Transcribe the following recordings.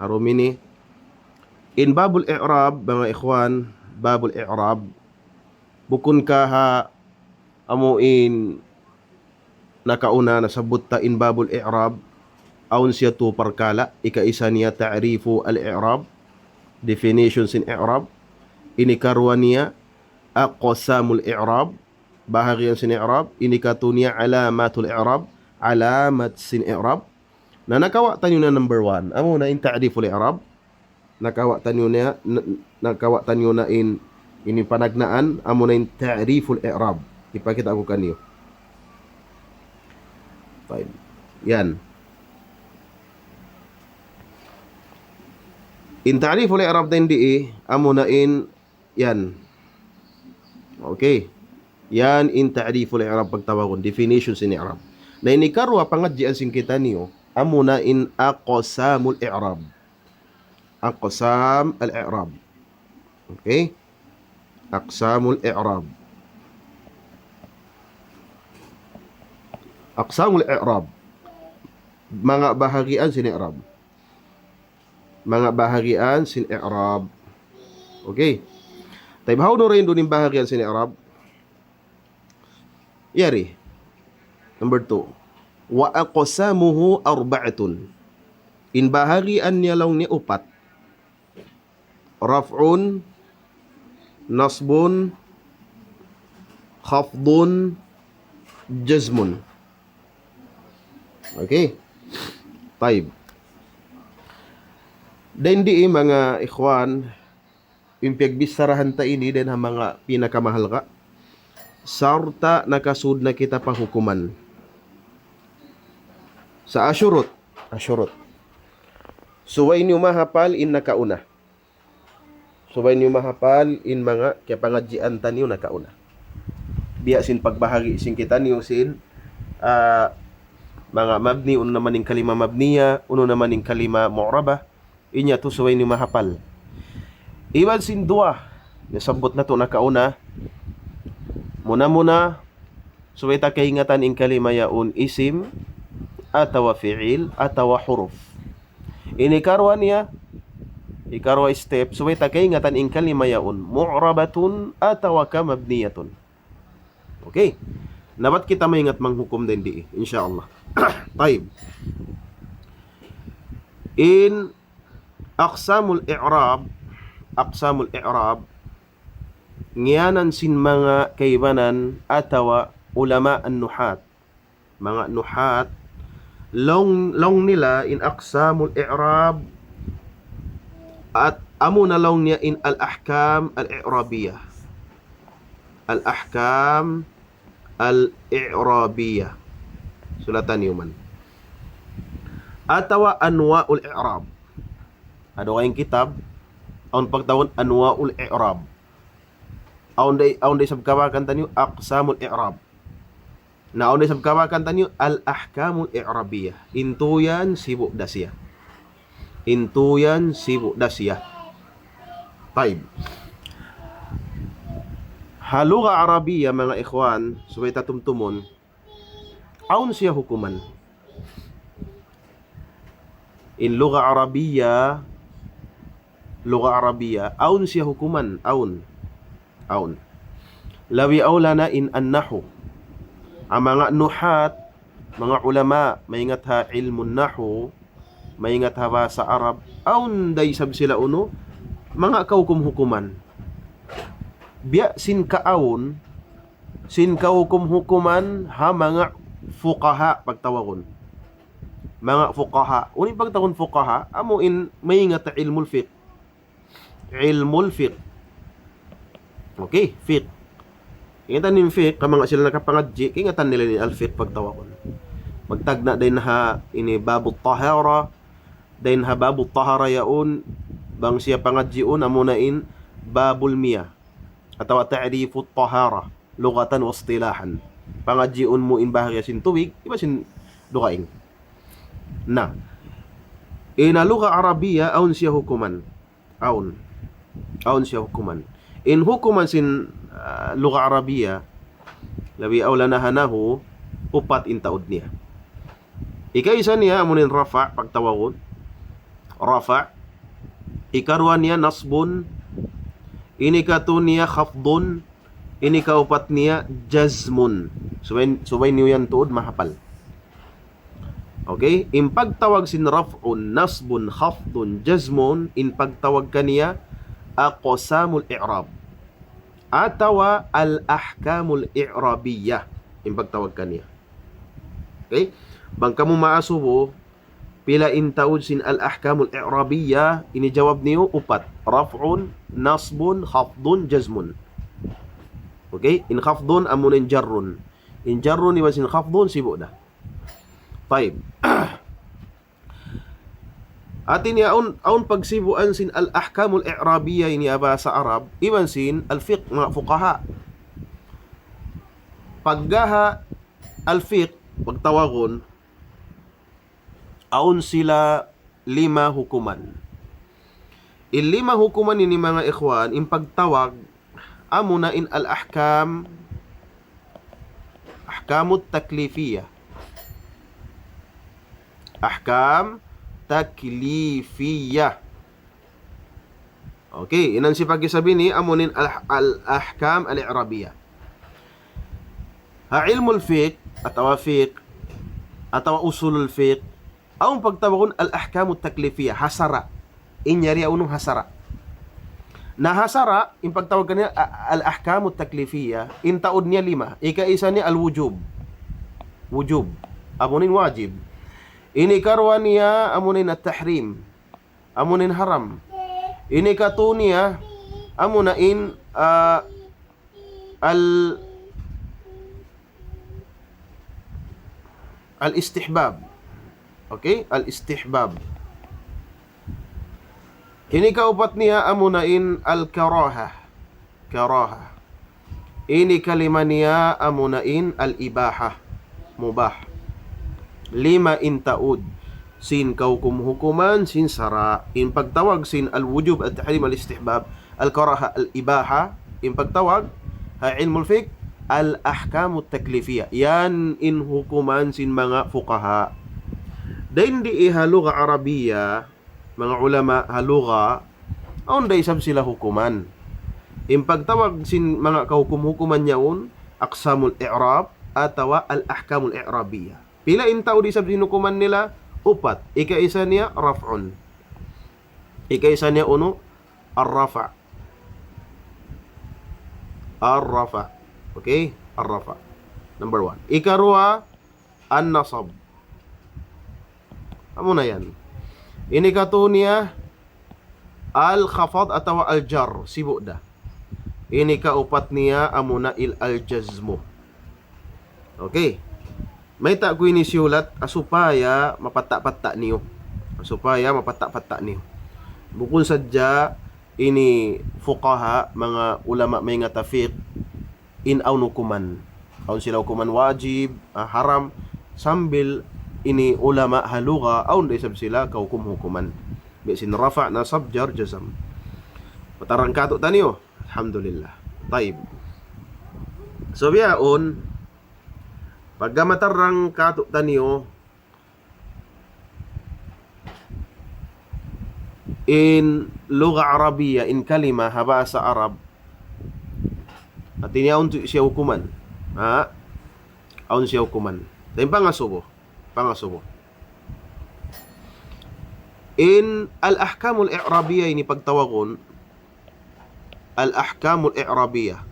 harumini in babul i'rab mga ikhwan, babul i'rab bukun ka ha amuin nakauna nasabut ta in babul i'rab aun siya tu parkala ikaisa niya ta'rifu al-i'rab, definitions in i'rab, inikarwa niya aqsamul i'rab, bahagian sin i'rab, inikatunya alamatul i'rab, alamat sin i'rab. Na nakawa tanyo na number 1 amo na in ta'riful i'rab, nakawa tanyo na in ini panagnaan amo na in ta'riful i'rab. Ipakita ko kanyo. Fine. Yan. In ta'riful i'rab din di amo na in yan. Okay. Yan in ta'riful i'rab pagtawagon, definitions in i'rab. Na inikarwa pangadjian sing kita niyo amo na in aqsamul i'rab. Aqsam al-i'rab. Okay? Aqsamul i'rab. Aqsamul i'rab. Mga bahagian sin i'rab. Mga bahagian sin i'rab. Okay. Tayo how do rin doon yung bahagian sin i'rab? Yari. Number 2. Wa aqsamuhu arba'atun. In bahagian niya lang ni upat. Raf'un, nasbun, khafdun, jazmun. Okay. Taib. Dan di mga ikhwan, yung piagbisarahan ta ini din ang mga pinakamahal ka, sarta nakasud na kita pahukuman. Sa asyurot. Suway niyo mahapal in nakauna. Suway niyo mahapal in mga kaya pangadjian ta niyo nakauna. Biya sin pagbahagi sin kita niyo sin mga mabni, uno naman yung kalima mabniya, uno naman yung kalima mu'rabah. Inya to suway niyo mahapal. Iwan sin dua, nasabot na to nakauna. Muna suway ta kaingatan in kalima yaun isim atawa fi'il atawa huruf. Inikarwa niya ikarwa step suway ta kaingatan in kalima yaun mu'rabatun atawa ka mabniyatun. Okay. Nabat kita maingat manghukom din di insyaallah. Taib. In aqsamul i'rab ngiyanan sin mga kaibanan atawa ulama an-nuhat, mga nuhat long nila in aqsamul i'rab at amo na long niya in al-ahkam al-i'rabiyah, al-ahkam al-i'rabiyah, sulatan niyo man atawa anwa'ul i'rab. Ado kayong kitab ang pagtawon anwa'ul i'rab. Aun day sabkawakan tanyo aqsamul i'rab. Na aun day sabkawakan tanyo al-ahkamul i'rabiyah. Intuyan sibu dasya. Taib. Haluga Arabiya mga ikhwan, subay tatumtumon. Aun siya hukuman. In lugha Arabiya aun siya hukuman, aun. Lawi aulana in an-nahu. Ang mga nuhat, mga ulama, maingat ha ilmun nahu, maingat ha ba sa Arab, aun day sab sila uno, mga kaukum-hukuman. Biya sin kaun, sin kaukum-hukuman ha mga fuqaha pagtawagon. Mga fuqaha, uning pagtawon fuqaha, amo in maingat ha ilmul fiqh. Okay, fiqh. Ingatan ning fiqh kamang sila nakapangadji, ingatan nila ni al-fiqh pagtawakon. Magtagna din ha ini babut tahara, din ha babut tahara yaun bang siya pangadjiun amuna in babul miyah atawa ta'rifut tahara lugatan wa istilahan. Pangadjiun mo in bahagya sin tubig, iba sin dukaing. Na ina lugha Arabiya aun siya hukuman. Aun siya hukuman. In hukuman sin lugha Arabiya labi awlanahanahu upat in taod niya. Ikaisa niya amunin rafa pagtawagon. rafa'. Ikarwa niya nasbun. Ini katun niya khafdun. Ini kaupat niya jazmun. Subay niyo yan tuod mahapal. Okay? In pagtawag sin raf'un, nasbun, khafdun, jazmun, in pagtawag kaniya aqsamul i'rab. Atawa al-ahkamul i'rabiyah. In pagtawag kaniya. Okay? Bang kamu maasubo, pila in taud sin al-ahkamul i'rabiyah, ini jawab niyo upat. Raf'un, nasbun, khafdun, jazmun. Okay? In khafdun, amunin jarrun. In jarrun, iwan sin khafdun, sibo dah. Taib. Atin ya aun pagsibuan sin al-ahkamul i'rabiyah ini aba sa Arab, iwan sin al-fiqh, mga fuqaha. Paggaha al-fiqh, pagtawagon, aun sila 5 hukuman. In 5 hukuman ini mga ikhwan, in pagtawag, amuna in al-ahkam, ahkamut taklifiyah. Ahkam taklifiyah. Okay, inan si pagisabi ni amunin al-ahkam al-i'rabiyah. Ha ilmul fiqh atawa fiqh atawa usulul fiqh ang pagtawagon al-ahkamut taklifiyah hasara. Inyari unong hasara. Na hasara in pagtawag kaniya al-ahkamut taklifiyah in taod niya 5. Ika-isa niya al-wujub. Wujub. Amunin wajib. Ini karwa niya amunin at-tahrim. Amunin haram. Ini katu niya amunain al-istihbab. Okay? Al-istihbab. Ini kaupat niya amunain al-karaha. Karaha. Ini kalima niya amunain al-ibaha. Mubah. 5 in taud. Sin kaukum hukuman, sin sara. In pagtawag sin al-wujub at tahrim al-istihbab, al-karaha al-ibaha. In pagtawag ha ilmul fiqh al-ahkamut taklifiyah. Yan in hukuman sin mga fuqaha. Dain di haluga Arabiya, mga ulama haluga, aun day sab sila hukuman. In pagtawag sin mga kahukum-hukuman yaun, aqsamul i'rab atawa al-ahkamul i'rabiyah. Pila in tao di sab sinukuman nila? 4. Ika-isa niya raf'un. Ika-isa niya uno ar-rafa'. Ar-rafa'. Okay? Ar-rafa'. Number 1. Ikarwa an-nasab. Amo na yan. Ini kato niya al-khafad atawa al-jar. Sibo da. Ini kaupat niya amo na al-jazmu. Okay? May ta ko ini siulat supaya mapatak-patak niyo. Supaya mapatak-patak niyo. Bukun sadya ini fuqaha, mga ulama may nga tafiq in aun hukuman. Aun sila hukuman wajib, haram, sambil ini ulama haluga aun day sab sila kahukum-hukuman. Bisin rafa, nasab, jar, jazam. Patarang kato taniyo. Alhamdulillah. Taib. So biyaon pagka matarang kato taniyo in lugha Arabiya, in kalima haba sa Arab, at iniyaon siya hukuman. Aun siya hukuman. Dahil pangasubo. In al-ahkamul i'rabiyah ini pagtawagon, al-ahkamul i'rabiyah.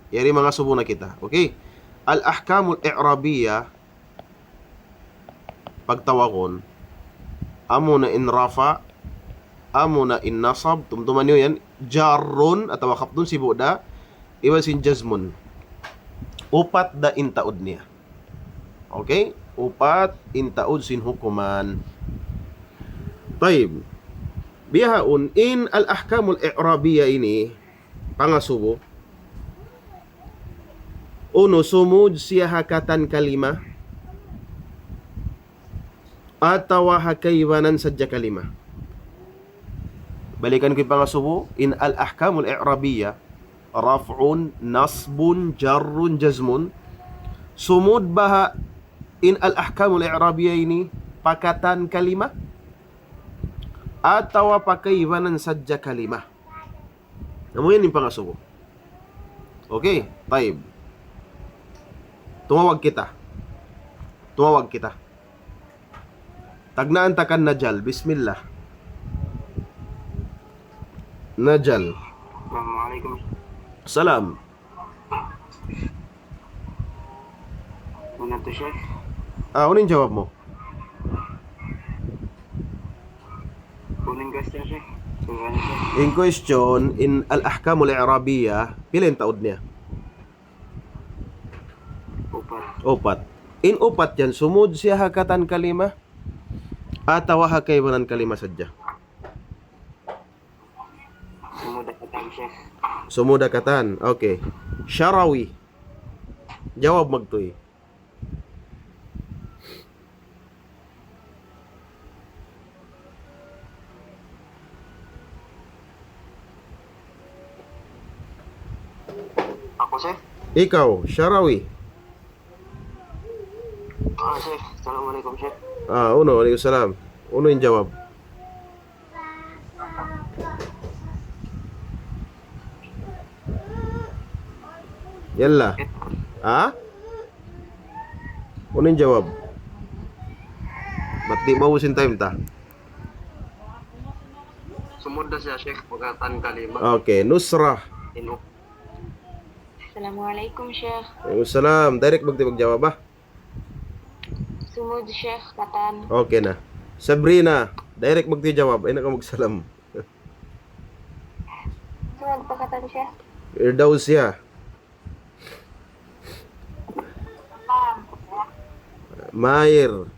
Yari mga subo na kita. Okay? Al-ahkamul i'rabiyah pagtawagon, amo na in rafa, amo na in nasab, tumtuman nyo yan, jarrun atau khafdun sibo da, iwan sin jazmun. 4 da in taud niya. Okay? 4 in taud sin hukuman. Taib. Bihaun in al-ahkamul i'rabiyah ini pangasubo. Uno, sumud siya hakatan kalima atawa hakaywanan sadya kalima. Balikan ko yung pangasubo. In al-ahkamul i'rabiyah, raf'un, nasbun, jarrun, jazmun. Sumud baha in al-ahkamul i'rabiyah ini pakatan kalima atawa pakaywanan sadya kalimah. Amo yan yung pangasubo. Okay, taib. Tumawag kita. Tagnaan takan najal. Bismillah. Najal. Assalamualaikum. Salam. Una to, Sheikh. Unin jawab mo. Uning question, Sheikh. Sugani, Sheikh. In question, in al-ahkamul i'rabiyah, pila yung taod niya? Upat. In upat yan, sumud siya hakatan kalima, atawa hakaywanan kalima sadya. Sumuda katang, Sheikh. Sumuda katan, okay. Syarawi. Jawab magtuy. Ako, Sheikh. Ikaw, Syarawi. Sheikh. Assalamualaikum, Sheikh. Uno, waalaikumsalam. Uno yung jawab. Yalla. Uno yung jawab. Ba't di mausin time ta? Sumuda siya, Sheikh. Pagkatan kalima. Okay, Nusrah. Inu. Assalamualaikum, Syekh. Waalaikumsalam. Direct magjawab ba? Sumud, Syekh. Katan. Okay na. Sabrina, direct magjawab. Ay nakamagsalam. Sumud pa katan, Syekh. Irdausya. Mair.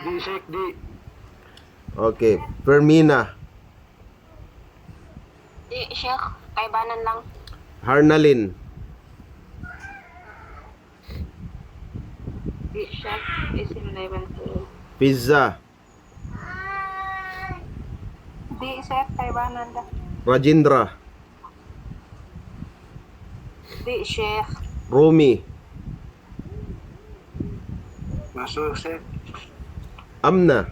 Di, Sheikh. Di. Okay, Fermina. Di, Syekh. Kaibanan lang. Harnalin. Di, Syekh. Isinulaiban ko. Pizza. Di, Syekh. Kaibanan lang. Rajindra. Di, Syekh. Rumi. Masuk, Sheikh. Amna.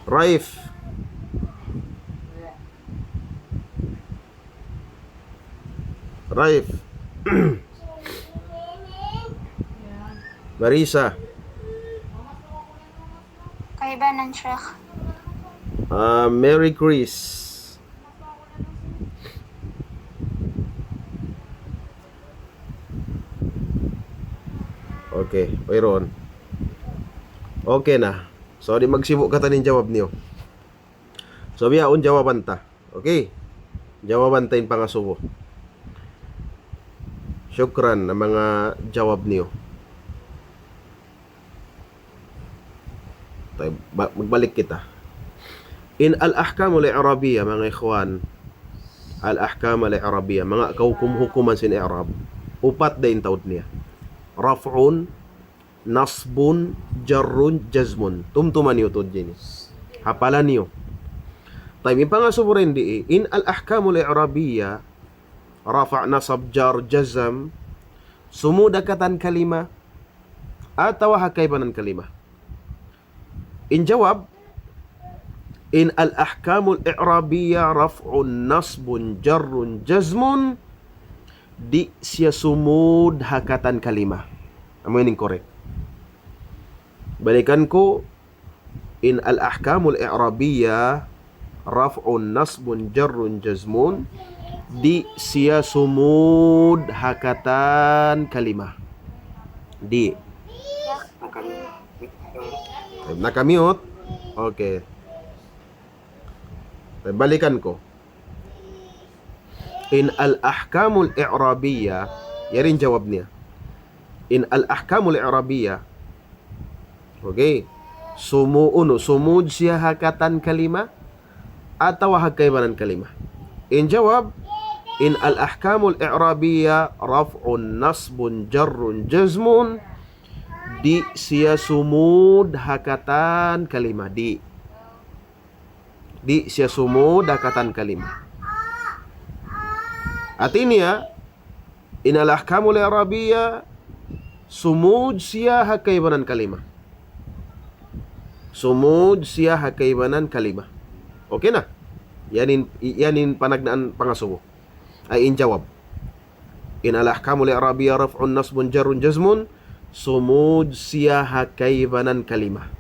Raif. Raif. Marisa. Kaibanan, Syekh. Mary Chris. Okay, mayroon. Okay na. So, di magsibo ka tanin jawab niyo. So, biyaon jawaban ta. Okay? Jawaban ta yung pangasubo. Syukran na mga jawab niyo. Tayo, magbalik kita. In al-ahkam al-i'rabiyya, mga ikhwan, al-ahkam al-i'rabiyya, mga hukuman sin i'rab, upat din taud niya. Raf'un, nasbun, jarrun, jazmun. Tumtuman niyo to jenis. Hapalan niyo. Tayo, yung pangasubo rin di, in al-ahkam al-i'rabiyya, rafa' nasab, jar, jazam, sumudakatan kalima, atawa hakaybanan kalima. In jawab, in al-ahkamul i'rabiyya raf'un nasbun jarrun jazmun di siya sumud hakatan kalima. Amo yun correct. Balikan ko, in al-ahkamul i'rabiyya raf'un nasbun jarrun jazmun di siya sumud hakatan kalima. Di. Nakamute. Okay. Balikan ko. In al-ahkamul i'rabiyya, yarin jawab niya. In al-ahkamul i'rabiyya, okay, sumud siya hakatan kalima atau hakaybanan kalima. In jawab, in al-ahkamul i'rabiyya raf'un nasbun jarrun jazmun di siya sumud hakatan kalima. Di siya sumud hakatan kalima. Artinya, inal ahkamul i'rabiyah sumud siyaha kaibanan kalimah. Sumud siyaha kaibanan kalimah. Okay na? Yanin panagnaan pangasubo. Ay injawab. Inal ahkamul i'rabiyah raf'un nasbun jarrun jazmun sumud siyaha kaibanan kalimah.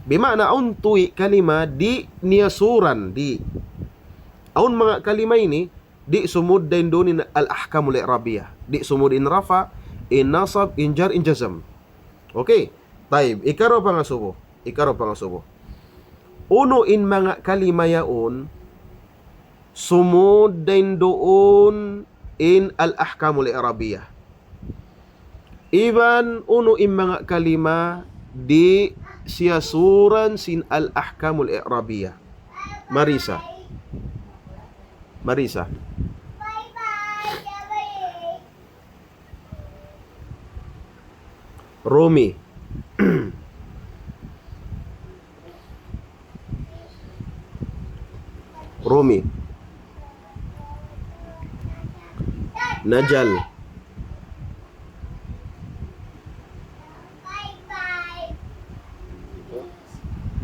Bimana aun tuwi kalima di niyasuran di. Aun mga kalima ini di sumud din doon al-ahkamul i'rabiyah. Di sumud in rafa, in nasab, in jar, in jazam. Okay. Taib, ikaro pangasubo. Uno in mga kalima yaon sumud din doon in al-ahkamul i'rabiyah. Iban uno in mga kalima di siyasuran sin al-ahkamul i'rabiyah. Marisa. Rumi. Rumi. Najal.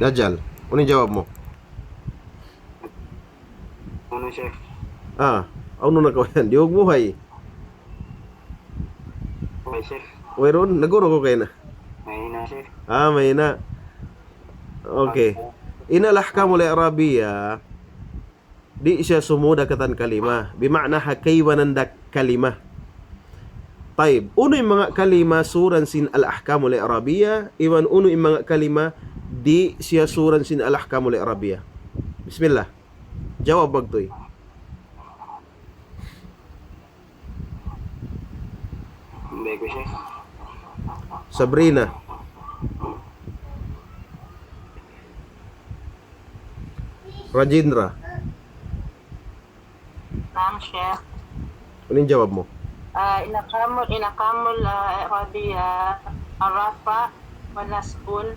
Najal. Ano yung jawab mo? Ano, Sheikh? Ano na ko yan? Di huwag buhay. Okay, Sheikh. Mayroon, naguro ko kayo na. Mahina, Sheikh. May na. Okay. Inal ahkamul i'rabiyah di siya sumuda katan kalima. Bima'na hakaywanan da kalima. Taib. Uno yung mga kalima suran sin al-ahkamul i'rabiyah. Iwan uno yung mga kalima di siya suran sin al-ahkamul i'rabiyah. Bismillah. Jawab bagtoy. Hindi ko, Sheikh. Sabrina. Rajindra. Naam, Sheikh. Ano yung jawab mo? Inakamul i'rabiyah arafa wa nasbun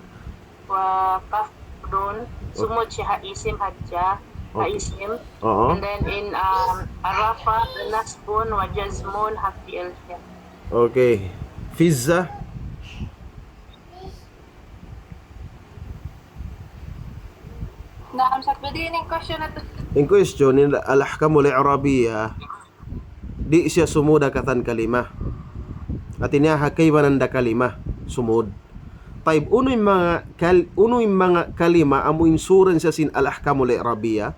wa kafdun sumud siya isim hadja isim. Oo. And then in arafa nasbun wa jazmun hafi al-fi'l. Okay. Fizza. Naam, sa pwede yung question na to. In question, in al-ahkamul i'rabiyah di siya sumuda katan kalima. At iniya hakaywanan da kalima. Sumud. Taib, uno yung mga kalima amo insuran siya sin al-ahkamul i'rabiyah.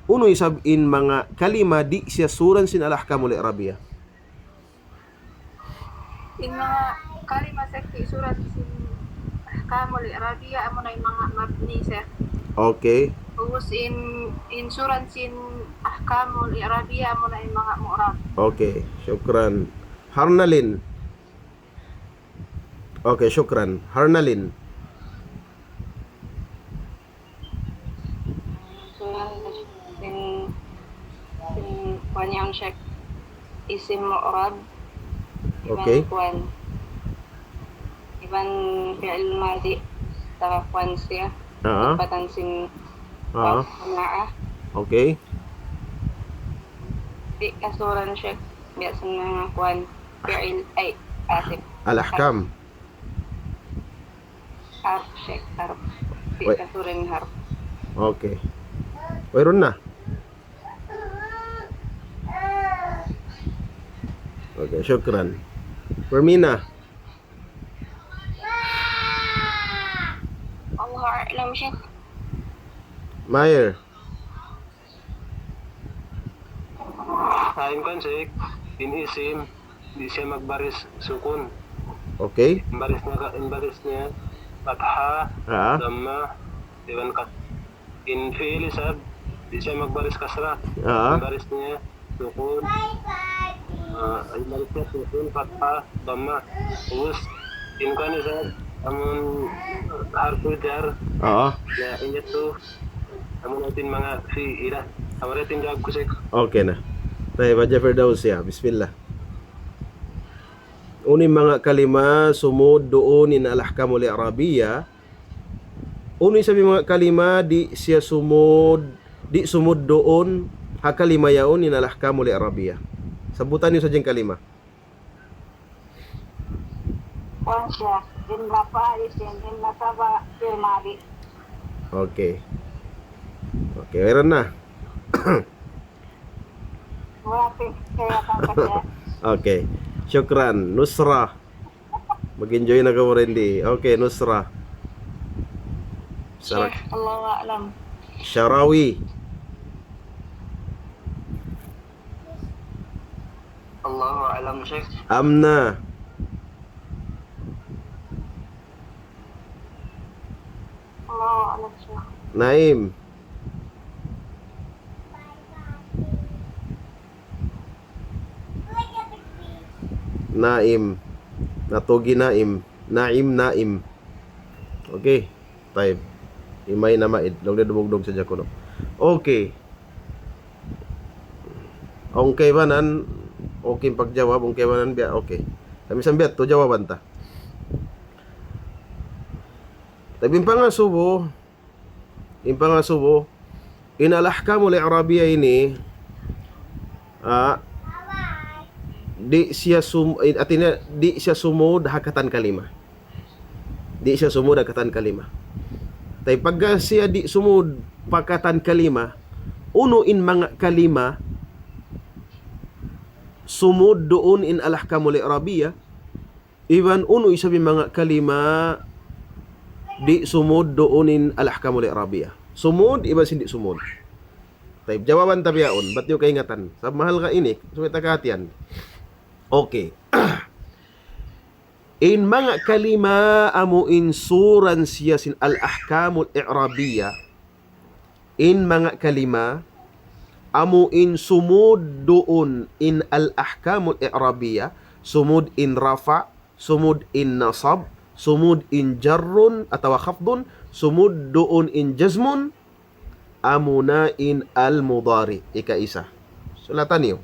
Uno yung sabin mga kalima di siya suran sin al-ahkamul i'rabiyah. In mga kalima sa surat sin ahkamul i'rabiyah amo na yung mga mabni sa Okay. Ubus in surat sin ahkamul i'rabiyah amo na yung mga mu'rab. Okay, syukran. Harnalin. Okay, syukran. Harnalin. So sin kanyang check isim mu'rab. Okay. Iban fi'il madi taka kwan siya. Patan sin naa. Okay. Di kasuran siya biasa mga kwan fi'il ay asip. Al-ahkam. Harf siya harf. Di Wait. kasuran harf. Okay. Mayroon na. Okay, syukran. Permina. Allah a'lam siya. Mayer. Ayon kan, Sheikh. Inisim. Di siya magbaris sukun. Okay. Imbaris niya. Fatha. Dhamma. Diwan kat. In fi'il sab. Di siya magbaris kasra. Imbaris niya. Sukun. Imbaris niya sukun. Fatha. Dhamma. Terus. In kan sab. Amun harfu jar. Ya inyo to. Amun natin mga fi'ila. Amaratin jawab ko, Sheikh. Okay na. Tayo, Baja Firdausia. Bismillah. Unin mga kalima sumud doon in al-ahkamul i'rabiyah. Unin sabi mga kalima di siya sumud doon hakalima yaon in al-ahkamul i'rabiyah. Sabutan niyo sa diyang kalima. Kuan siya. In rafa isin. In nasaba firmari. Okay. Okay, meron na. Wala kaya kang kasi. Okay. Syukran. Nusra. Mag-enjoy na ka mo rin di. Okay, Nusra. Sheikh, Allahu a'lam. Sharawi. Allahu a'lam, Sheikh. Amna. Allahu a'lam, Sheikh. Naim. Naim. Natugi Naim. Naim. Okay. Type. Imay na maid. Long na dumugdog sa Jacono. Okay. Okay ba nan? Okay pagjawab. Okay ba nan biya? Okay. Kami sambiat to jawaban ta. Tapi pangasubo. Yung pangasubo. Inalahkamul i'rabiyya ini di siya sumud hakatan kalima. Di siya sumud hakatan kalima. Tay pagka siya di sumud pakatan kalima, uno in mga kalima sumud doon in alahkamul i'rabiyya. Iban uno isabi mga kalima di sumud doon in alahkamul i'rabiyya. Sumud iban hindi sumud. Tay jawaban tabiaon, ba't yung kaingatan? Sa mahal ka ini, sumita kahatian. Okay. In mga kalima amo insuran siya sin al-ahkamul i'rabiyya. In mga kalima amo in sumud doon in al-ahkamul i'rabiyya, sumud in rafa, sumud in nasab, sumud in jarrun atawa khafdun, sumud doon in jazmun, amuna in al-mudari. Ika-isa. Sulatan niyo.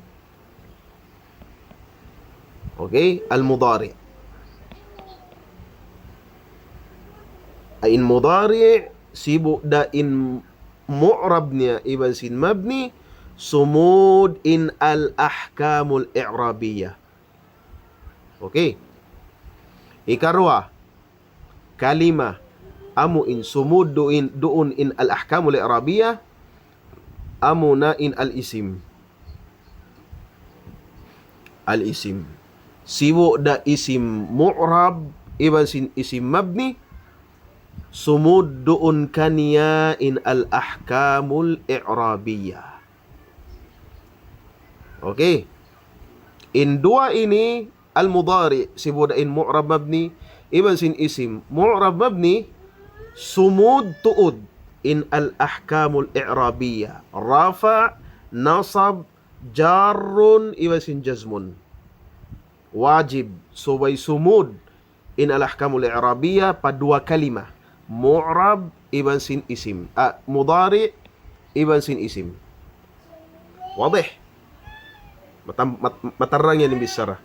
Okay? Al-mudari. Ay in mudari, sibu da in mu'rab niya iban sin mabni, sumud in al-ahkamul i'rabiyya. Okay? Ikarwa, kalima, amu in sumud doon in al-ahkamul i'rabiyya, amu na in al-isim. Al-isim. Sibu da isim mu'rab iban sin isim mabni, sumud doon kaniya in al-ahkamul i'rabiyya. Okay. In dua ini al-mudari sibu da in mu'rab mabni iban sin isim mu'rab mabni, sumud tuud in al-ahkamul i'rabiyya, rafa, nasab, jarrun iban sin jazmun. Wajib subay sumud in al-ahkamul i'rabiyya pa dua kalimah, mu'rab iban sin isim, mudari iban sin isim. Wadih. Matarang yan yung bisara.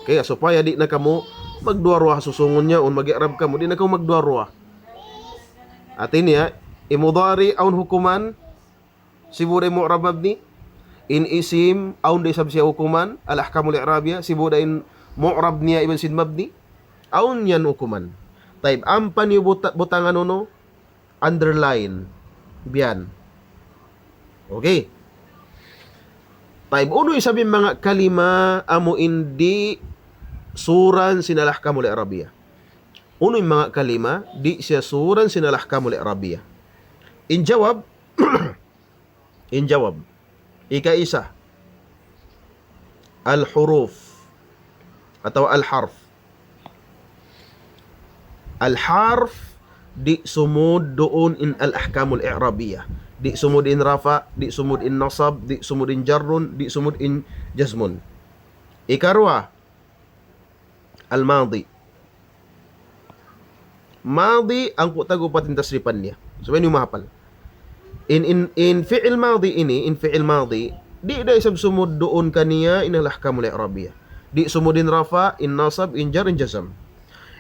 Kaya supaya di na kamo magduarwa susungon niya on mag-i'rab kamo, di na kamo magduarwa. Atin ya, imudari aun hukuman sibuday mu'rab mabni, in isim aun day sab siya hukuman al-ahkamul i'rabiyya sibuday mu'rab niya iban sin mabni, aun yan hukuman. Taib ampan yung butangan uno, underline biyan. Okay. Taib uno isabi mga kalima amo indi suran sinalahkamul i'rabiyya. Uno yung mga kalima di siya suran sinalahkamul i'rabiyya. In jawab ika-isa al-huruf atau al-harf. Al-harf di sumud doon in al-ahkamul i'rabiyya. Di sumud in rafa, di sumud in nasab, di sumud in jarrun, di sumud in jazmun. Ikarwa, al-madi. Madi ang kutagupatin tasripan niya. So, yun yung mahapal. In fi'il madi ini, in fi'il madi, di da isab sumud doon kaniya in al-ahkamul i'rabiyya. Di sumud in rafa, in nasab, in jar, in jazam.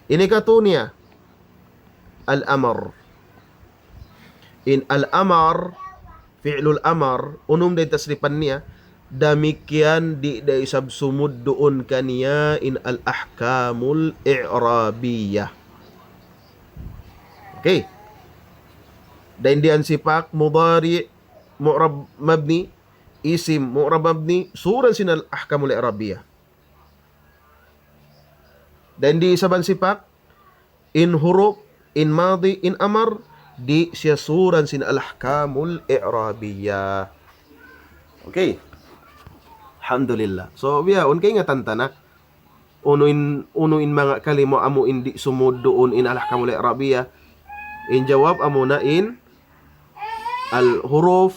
Ini katunya al-amr. In al-amr, fi'lul amr, unum day tasripan niya, demikian di isab sumud doon kaniya in al-ahkamul i'rabiyah. Okay. Dan dian sipak mudari mu'rab mabni isim mu'rab mabni suran sin al-ahkamul i'rabiyah. Dan di saban sipak in huruf, in madi, in amar di siya suran sin al-ahkamul i'rabiyah. Okay. Alhamdulillah. So biya kay nga tantana unuin mga kalimo amo indi sumud doon in al-ahkamul i'rabiyah. In jawab amo na in al-huruf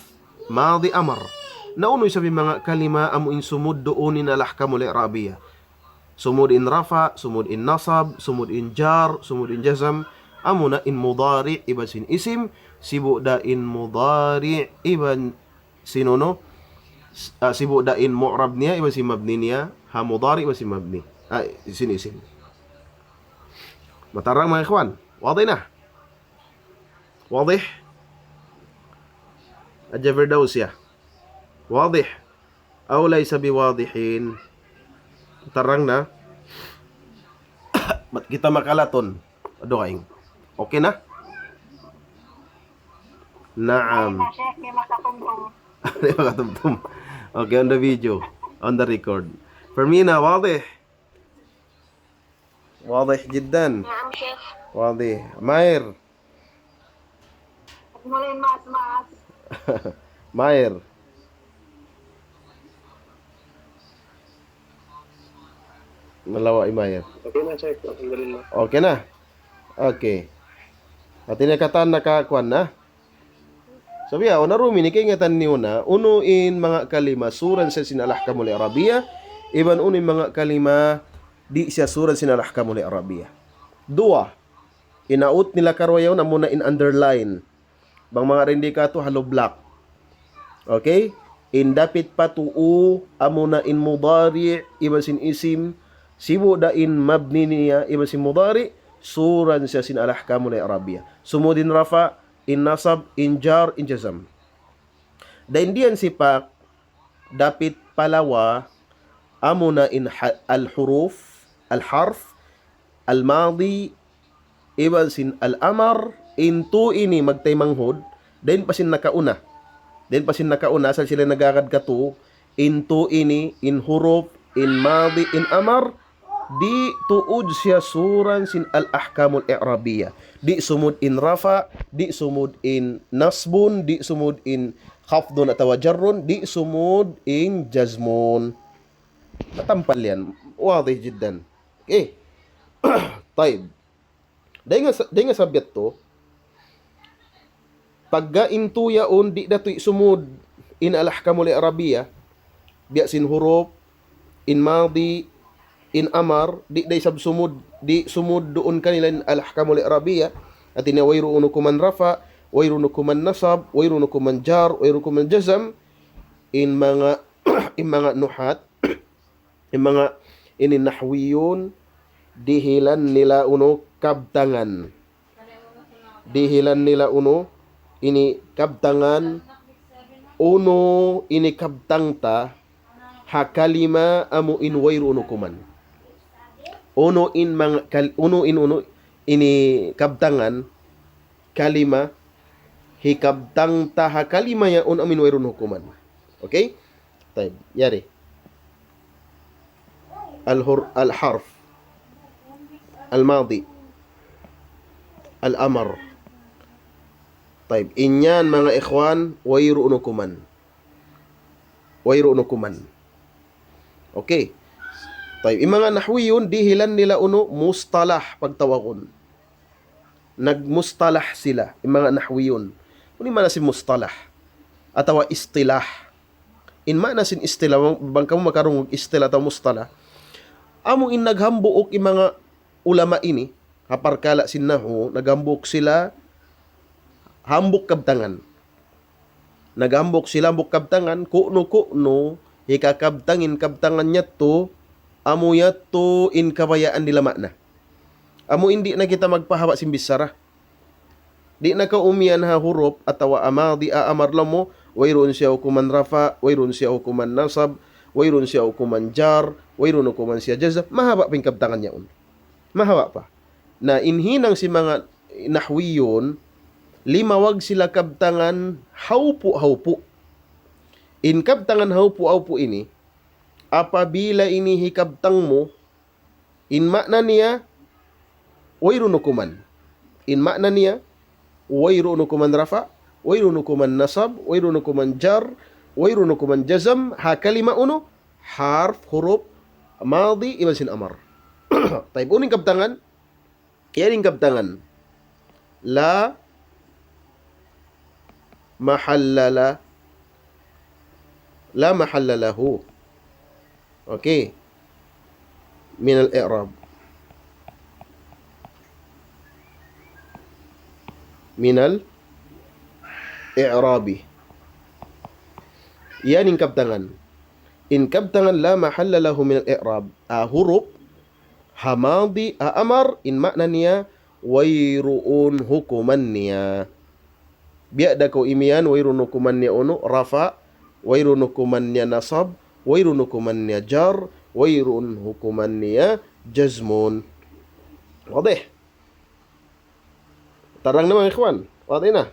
madi amar. Naunoy sabi mga kalima amo in sumud doon in al-ahkamul i'rabiyah. Sumud in rafa, sumud in nasab, sumud in jar, sumud in jazam, amuna in mudari iban sin isim, sibu da in mudari iban sinono, sibu da in mu'rab niya iban sin mabni niya, ha mudari iban sin mabni, sin isim. Matarang mga ikhwan, wadih na? Wadih? Adja Firdaus ya? Wadih? Aw laysa biwadihin? Tarang na kita makalaton ado kaing okay na naam di makatumtum okay on the video on the record Fermina واضح واضح جدا نعم شيخ واضح ماير mulai mas ماير Malawa Imayer. Okay na, Sheikh. Alhamdulillah. Okay na? Okay. At tinakatan nakakuan na. Sabi ya, una rumi ni kay ngatan ni una, unuin mga kalima suran sa sinalahkamul Arabia, iban unuin mga kalima di siya suran sinalahkamul Arabia. Dua, inaut nila karwayaw na muna in underline. Bang mga rindikato halo black. Okay? In dapit patu'u amuna in mudari iban sin isim sibu da in mabni niya iban sin mudari suran siya sin al-ahkamul i'rabiyah. Sumudin rafa, in nasab, in jar, in jazam. Dan diyan sipak dapit palawa amuna in al-huruf, al-harf, al-madi iban sin al-amar into ini magtay manghod then pasin nakauna. Then pasin nakauna sa sila nagagad kato into ini in huruf, in madi, in amar di tuud siya suran sin al-ahkamul i'rabiyah. Di sumud in rafa, di sumud in nasbun, di sumud in khafdun atau jarrun, di sumud in jazmun. Matampal yan. Wadih jiddan. Okay. Taib. Dahil nga sabiat to, pagga into yaon, di dato'y sumud in al-ahkamul i'rabiyah, biya sin huruf, in madi, in amar, di day sab sumud, di sumud doon kanila al-ahkamul i'rabiyah, at inawayro unukuman rafa, wayro unukuman nasab, wayro unukuman jar, wayro unukuman jazam, in mga in mga nuhat, in mga ininahwiyun, dihilan nila uno kabtangan. Dihilan nila uno ini kabtangan, uno ini kabtangta hakalima amu in wayru unukuman. Uno in mga uno ini kabtangan kalima hikabtangta hakalima ya un amin wayru unukuman. Okay? Tayo, yari. Al-harf, al-madi, al-amar. Taib, inyan mga ikhwan, wayru unukuman. Wayru unukuman. Okay. Taib, yung mga nahwiyun, dihilan nila uno, mustalah pagtawakon. Nagmustalah sila, yung mga nahwiyun. Kung mana si mustalah, atawa istilah. In mana sin istilah, bang kamo makarong istilah atau mustalah, amo in naghambuok yung mga ulama ini, haparkala sinnaho, naghambuok sila, hambuk kabtangan. Nagambok sila hambuk kabtangan, kuno hikakabtangin kabtangan niya to, amo yato in kabayaan nila makna. Amo hindi na kita magpahawa simbisara. Di na kaumian ha huruf atawa amadi aamar mo, wayroon siya hukuman rafa, wayroon siya hukuman nasab, wayroon siya hukuman jar, wayroon hukuman siya jazm. Mahaba pa yung kabtangan niya. Mahaba pa. Na inhinang si mga nahwiyon, limawag sila kabtangan haupu-haupu. In kabtangan haupu-haupu ini, apabila ini hikabtang mo, in makna niya, wayroon hukuman. In makna niya, wayroon hukuman rafa, wayroon hukuman nasab, wayroon hukuman jar, wayroon hukuman jazm, ha kalima uno, harf, huruf, madi, iban sin amar. Taib uning kabtangan, yaning kabtangan, la mahallala, la mahallalahu. Okay. Min al-i'rab. Min al-i'rabi. Yan yung kabtangan. In kabtangan la mahalla lahu min al-i'rab. Huruf, hamadi, amar, in makna niya, wayruun hukuman niya. Biada ko imian, wayrun hukuman niya uno, rafa, wayrun hukuman niya nasab, wayrun hukuman niya jar, wayrun hukuman niya jazmun. Wadih. Tarang naman ikhwan. Wadih na.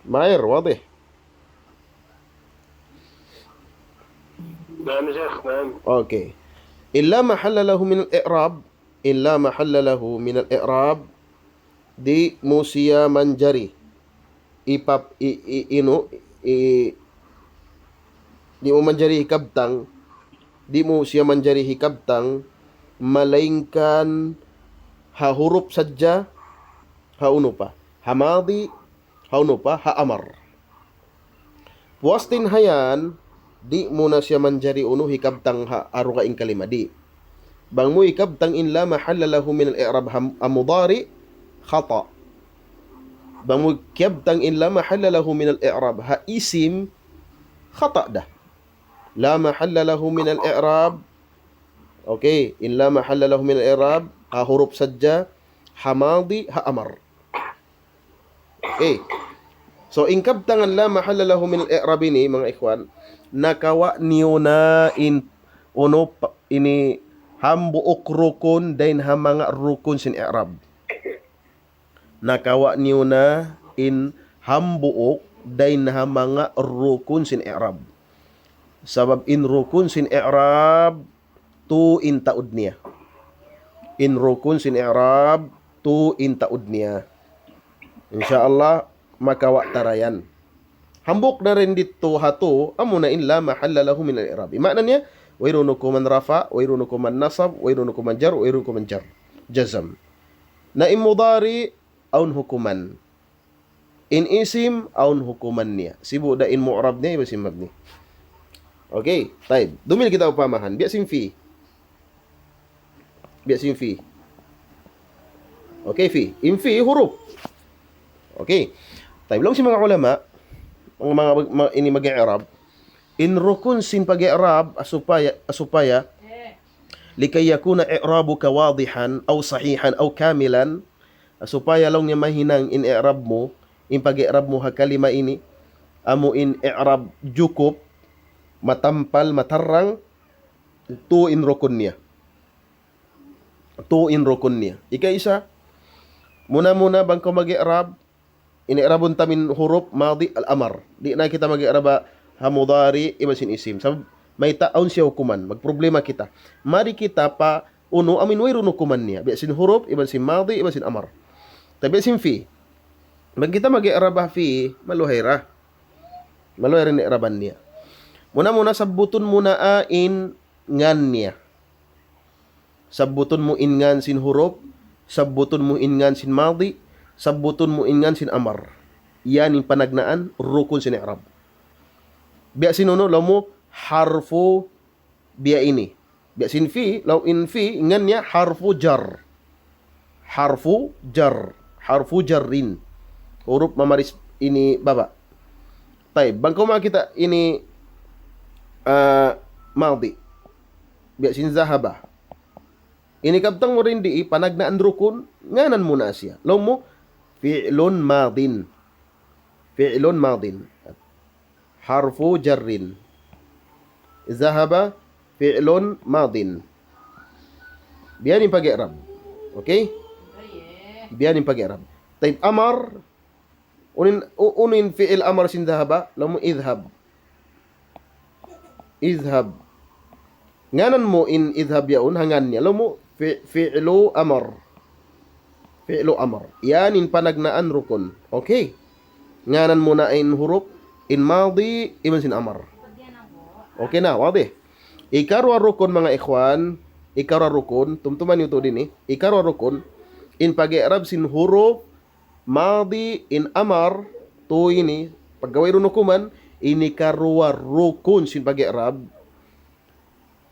Mair, wadih. نعم يا شيخ نعم. Okay. إلا محل له من الإعراب إلا محل له من الإعراب di musia manjari ipap ino di mo manjari hikabtang di mo siya manjari hikabtang malaingkan ha huruf sadja ha uno pa hamadi ha uno pa ha amar puastin hayan di mo na siya manjari uno hikabtang ha aruga ing kalima di bang mo hikabtang in la mahalla lahu min al-i'rab amudari khata bang mo hikabtang in la mahalla lahu min al-i'rab ha isim khata dah la mahalla lahu min al-i'rab. Okay, in la mahalla lahu min al-i'rab ha huruf sadja hamadi ha amar. Okay, so in kabtangan la mahalla lahu min al-i'rab ini mga ikhwan nakawa niyo na in uno ini hambuok rukun dain ha mga rukun sin i'rab. Nakawa niyo na in hambuok dain ha mga rukun sin i'rab. Sabab in rukun sin i'rab tu in taud niya. In rukun sin i'rab tu in taud niya. Insyaallah makawa tarayan. Hambuk na rin dito hato amuna in la mahalla lahu min al-i'rab. Makna niya wayrun hukuman rafa, wayrun hukuman nasab, wayrun hukuman jar, wayrun hukuman jar. Jazam. Na in mudari aun hukuman. In isim aun hukuman niya. Sibu da in mu'rab niya iba mabni. Okay, taib. Dumil kita upamahan. Biasim fi. Biasim fi. Okay, fi. In fi huruf. Okay. Taib. Lang si mga ulama, mga ini mag-i'rab, in rukun sin pag-i'rab asupaya likay yakuna i'rabuka wadihan aw sahihan aw kamilan asupaya lang niya mahinang in i'rab mo in pag-i'rab mo ha kalima ini amo in i'rab jukup matampal matarang tu in rukun niya ika-isa muna bang ko mag-i'rab ini-i'rabun tamin huruf madi al-amar. Di na kita mag-i'raba hamudari ibasin isim. Sabab may taon siya hukuman. Magproblema kita. Mari kita pa uno amin wayrun hukuman niya. Biasin huruf ibasin madi ibasin amar. Tabi isim fi. Bag kita mag-i'raba fi maluhayra. Maluhayra ni i'raban niya. Muna sabutun muna in ngan niya. Sabutun mo in ngan sin huruf, sabutun mo in ngan sin madi, sabutun mo ingan sin amar. Yan yung panagnaan rukun sin i'rab. Biya sinuno law mo harfu biya ini. Biya sin fi law in fi ingan niya harfu jar. Harfu jarrin. Huruf mamaris ini baba. Tay, bangko kita ini madi. Biya sin zahaba. Ini kabtang mo rin di panagnaan rukun nganan mo na siya. Law mo fi'lun madin. Fi'lun madin. Harfu jarrin. Zahaba fi'lun madin. Biarin pakai i'rab. Okay? Biarin pakai i'rab. Taib amar unin fi'il amar sin zahaba lamu idhab. Idhab. Nganan mo in idhab yaun hangannya lamu fi'lu amar. Fi'lu amar. Yanin panagnaan rukun. Okay? Nganan mo na in huruf in madi iman sin amar. Okay na, wadih. Ikarwa rukun mga ikhwan, ikarwa rukun, tumtuman yung to din ikarwa rukun, in pag-i'rab sin huruf, madi, in amar, to ini, paggaway runukuman, inikarwa rukun sin pag-i'rab,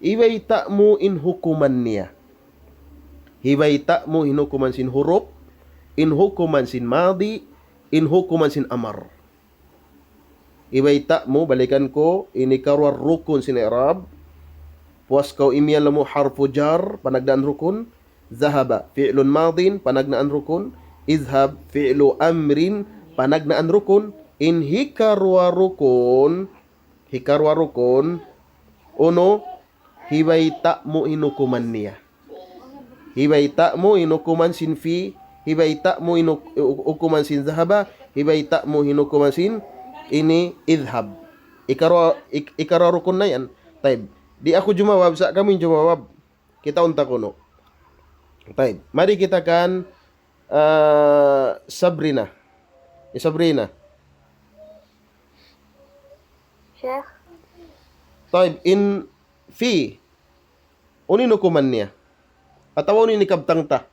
iwaita mo in hukuman niya. Hiwaita mo in hukuman sin huruf, in hukuman sin madi, in hukuman sin amar. Iwaita mo, balikan ko, inikarwa rukun sin i'rab, puas kau imian lamu harfu jar, panagdaan rukun, zahaba, fi'lun madin, panagnaan rukun, izhab, fi'lu amrin, panagnaan rukun, in hikarwa rukun, uno, hiwaita mo inukuman niya. Hiwaita mo inukuman sin fi, hiwaita mo inukuman sin zahaba, hiwaita mo inukuman sin ini idhab. Ikarwa rukun na yan. Taib. Di ako jumawab, sa kami jumawab. Kita unta kuno. Taib. Mari kita kan Sabrina. Sabrina. Sheikh. Taib. In fi. Unin hukuman niya. Atawa unin nikabtang ta.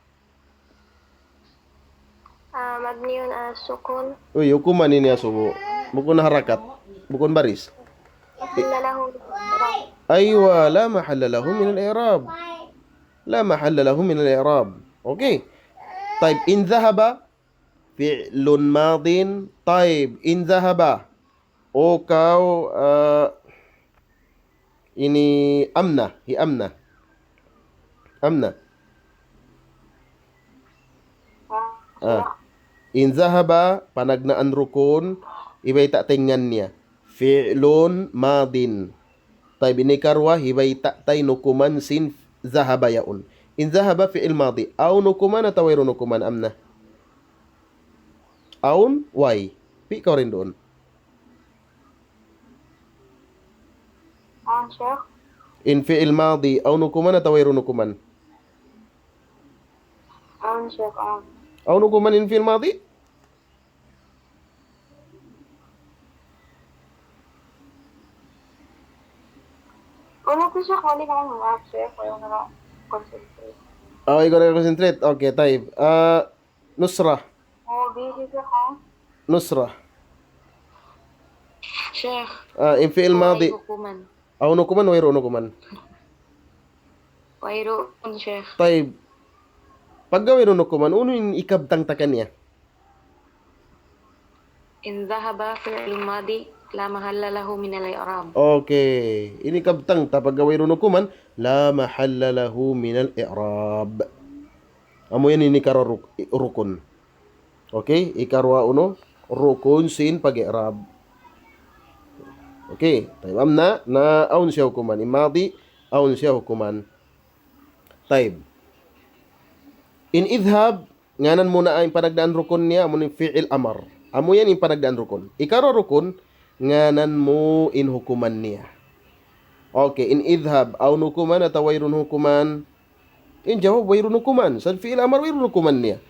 Mabniun sukun. Uy, hukuman ini asubo. Bukun na harakat. Bukun baris. Lahu Aywa, la mahalla lahu min al-i'rab. La mahalla lahu min al-i'rab. Okay. Taib, in dhahaba fi'lun madin. Taib, in dhahaba. O kau ini amna, hi amna. Amna. In dhahaba panagnaan rukun, ibay tingnan niya. Fi'lun madin. Taib ini karwa hibay tay nukuman sin zahaba yaun. In zahaba fi'il madi. Aw nukuman atau wayro nukuman amna? Aun way. Pi kau rin doon. Sheikh. In fi'il madi. Aw nukuman atau wayro nukuman? Sheikh. Aw nukuman in fi'il madi? Wala ko siya kali ka ng app, Sheikh. Kaya na concentrate. Oh, ikaw na concentrate. Okay, taib. Nusra. Busy siya ka. Nusra. Sheikh. In fi'il madi. Hukuman. Aw nukuman wayro nukuman? Wayro, Sheikh. Taib. Pag gawin nukuman, uno yung ikabtang takan niya. In dhahaba fi'l madi la mahalla lahu min al-i'rab. Okay. Ini kabtang tapag gawin nukuman, la mahalla lahu min al-i'rab. Amo yan ini karo rukun. Okay? Ikarwa uno, rukun sin pag-i'rab. Okay. Taib amna na aun siya hukuman. Imadi, aun siya hukuman. Taib. In idhab, nganan muna ang panagdaan rukun niya, amo ni fi'il amar. Amo yan yung panagdaan rukun. Ikaro rukun, nganan mo in hukuman niya. Okay, in idhab, aw nukuman atau wayrun hukuman. In jawab, wayrun hukuman. Sa fi'il amar, wayrun hukuman niya.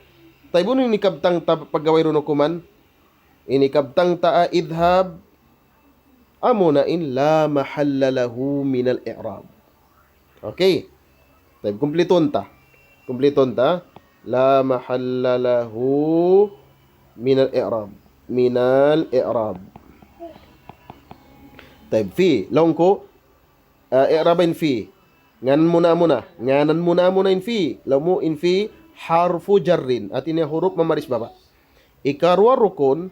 Tayo ni kabtang ta paggawayrun hukuman. Inikabtang ta idhab, amo na in la mahalla lahu min al-i'rab. Okay. Tayo, kumpliton ta. Kumpliton ta. La mahalla lahu min al-i'rab. Min al-i'rab. Taib fi. Laong ko. I'rabin fi. Nganan muna in fi. Laong mo in fi. Harfu jarrin. At ini huruf mamaris baba. Ikarwa rukun.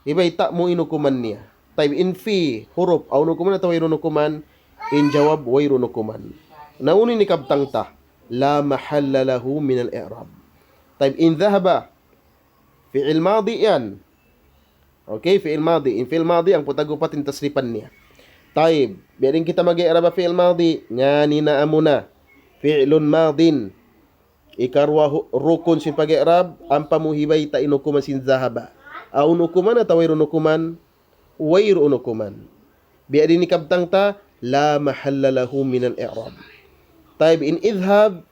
Ibay ta mo inukuman niya. Taib in fi. Huruf. Aw nukuman at wayro nukuman. In jawab wayro nukuman. Naunin ni kabtang ta. La mahalla lahu min al-i'rab. Taib in dhahaba. Fi'il madi yan. Okay, fi'il madi. In fi'il madi, ang putagupatin tasripan niya. Taib. Biarin kita mag-i'rab fi'il madi. Ngani na amuna. Fi'lun madin. Ikarwa rukun sin pag-i'rab. Ang pamuhibay ta inukuman sin zahaba. Aun ukuman at wayru nukuman. Wayru unukuman. Biarin ikabtang ta. La mahalla lahu minal i'rab. Taib. In idhab.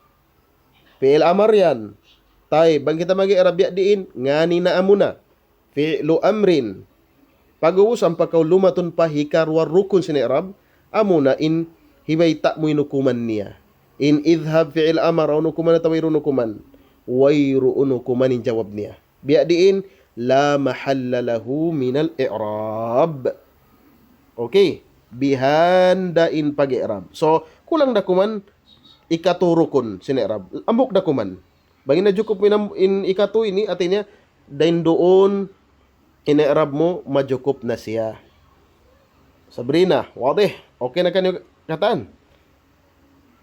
Fi'il amar yan. Taib. Bang kita mag-i'rab diin. Ngani na amuna. Fi'lu amrin. Pag-uus ang pagkaulumatun pa hikarwa rukun sin i'rab. Amuna in hibay ta mo inukuman niya. In idhab fi'il amar o nukuman at wayru nukuman. Wayru unukuman in jawab niya. Biadiin la mahalla lahu minal i'rab. Okay. Bihanda in pag-i'rab. So, kulang dakuman ikaturukun sin i'rab. Ambok dakuman. Bangin na jukup in ikatu ini artinya dain doon in-i'rab mo majukup na siya. Sabrina, wadih. Okay na kanyo kataan.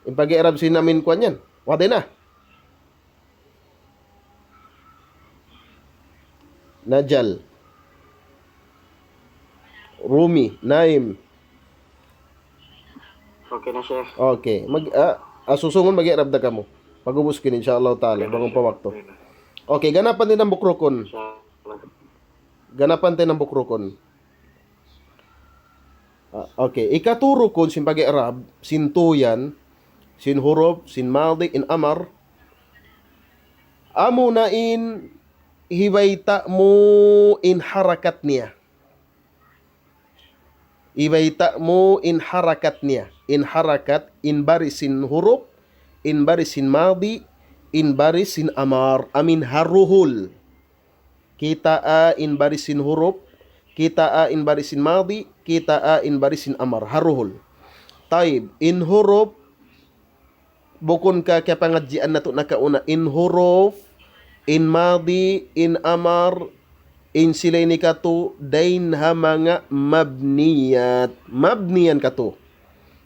In pag-i'rab sinamin ko yan. Wadih na. Najal. Rumi, Naim. Okay na, Chef. Okay. Susungon mag-i'rab da kamo. Pagubos kin insyaallah taala bagong pawakto. Okay, ganapan din ang bukrukon. Ganapan din ang bukrukon. Okay, ikaturukon sin pag-i'rab, sin tuyan, sin huruf, sin madi, in amar. Amo na in hibayta mo in harakat niya. Ibayta mo in harakat niya. In harakat, in barisin huruf, in barisin madi, in barisin amar. Amin haruhul. Kita a in barisin huruf, kita a in barisin madi, kita a in barisin amar. Haruhul. Taib, in huruf, bukon ka kaya pangadjian na to nakauna. In huruf, in madi, in amar, in silay ni kato, dain ha mga mabniyat. Mabniyan kato.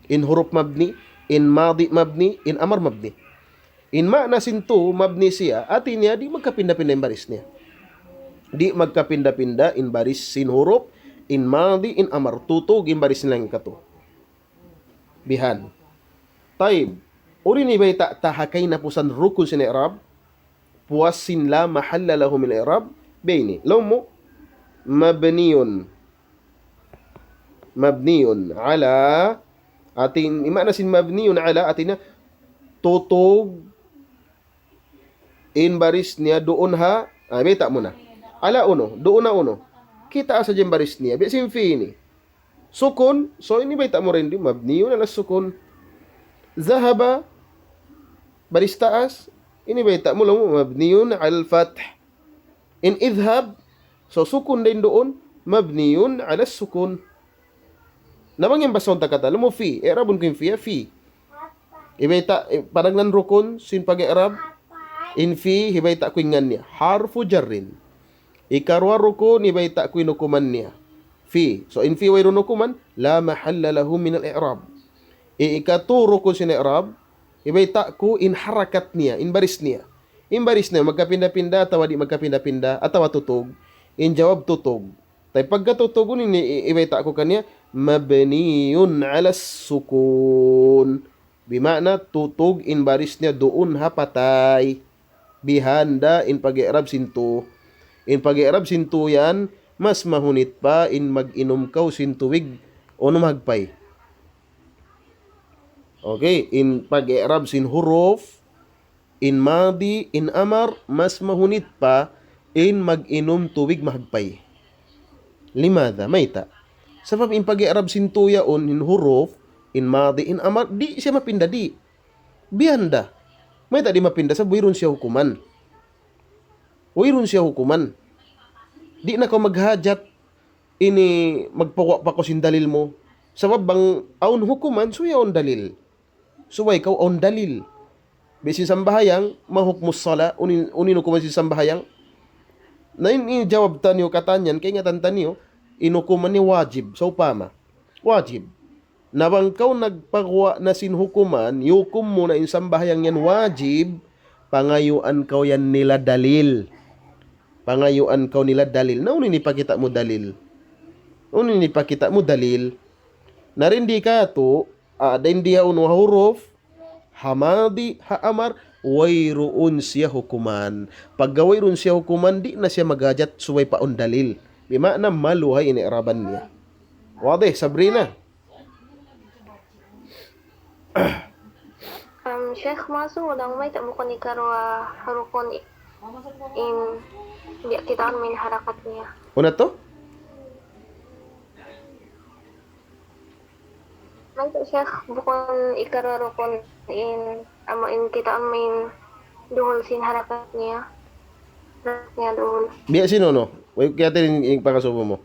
In huruf mabni, in madi mabni, in amar mabni. In makna sinto, mabni siya, atin niya, di magkapinda-pinda yung baris niya. Di magkapinda-pinda in baris sin huruf, in madi, in amar. Tutog in baris nilang kato. Bihan. Taib. Uri ni bay tahakay na pusan rukun sin i'rab, puwasin la mahalla lahu min i'rab, bayni. Law mo, mabniyun. Mabniyun ala, atin, imana sin mabniyun ala, atin na, tutog, in baris niya, doon ha, beta mo na. Ala uno, doon na uno. Kita sa dyan baris niya, bisin fi ini. Sukun, so ini beta mo rin di, mabniyun ala sukun. Zahaba, baris taas, ini beta mo lang, mabniyun al fath. In idhab, so sukun din doon, mabniyun ala sukun. Namang yung basong takata, alam mo fi, i'rabun ko yung fi. Ibayta, panagnan rukun, sin pag-i'rab, in fi, hibayta ko yung niya, harfu jarrin. Ikarwa rukun, hibayta ko yung nukuman niya, fi. So in fi, wayro nukuman, la mahalla lahu min al-i'rab. Ikatu rukun sin i'rab, hibayta ko in harakat niya, in baris niya. In baris niya, magkapinda-pinda, atawa di magkapinda-pinda, atawa tutog. In jawab tutog. Tay pagkatutog, ibayta ko kanya, mabniyun ala sukun. Bimana tutog in baris niya doon ha patay. Bihanda in pag-i'rab sinto. In pag-i'rab sinto yan, mas mahunit pa in mag-inom kaw sintuwig o numagpay. Okay, in pag-i'rab sin huruf, in madi, in amar, mas mahunit pa in mag-inom tuwig mahagpay. Limada, mayta. Sabab in pag-i'rab sinto yaon in huruf, in madi, in amar, di siya mapinda di. Bihanda. May tadi mapinda sa buwiron siya hukuman. Buwiron siya hukuman. Di na ko maghajat ini magpawa pa ko sin dalil mo. Sabab bang aun hukuman suya on dalil. Suway ka on dalil. Bisin sambahayang mahukmus sala unin hukuman si sambahayang. Na ini jawab tanyo katanyan kay nga tantanyo inukuman ni wajib sa upama. Wajib. Nabang kau nagpagawa na sinhukuman, yukum mo na insambahayang yan wajib, pangayuan kau yan nila dalil. pangayuan kau nila dalil. Naunin ipakita mo dalil. Naunin ipakita mo dalil. Narindi ka to, din dia unwa huruf, hamadi, haamar, wayroon siya hukuman. Pag gawayroon siya hukuman, di na siya magajat suway paon dalil. Bimana maluhay iniiraban niya. Wadih, Sabrina. Sheikh, maso lang may tamo ko ni karwa harukon in di kita main harakat niya. Una to? May to Sheikh bukon ikararukon in kita main duhol sin harakat niya. Niya duhol. Biya sino no? Kaya tin yung pakasubo mo.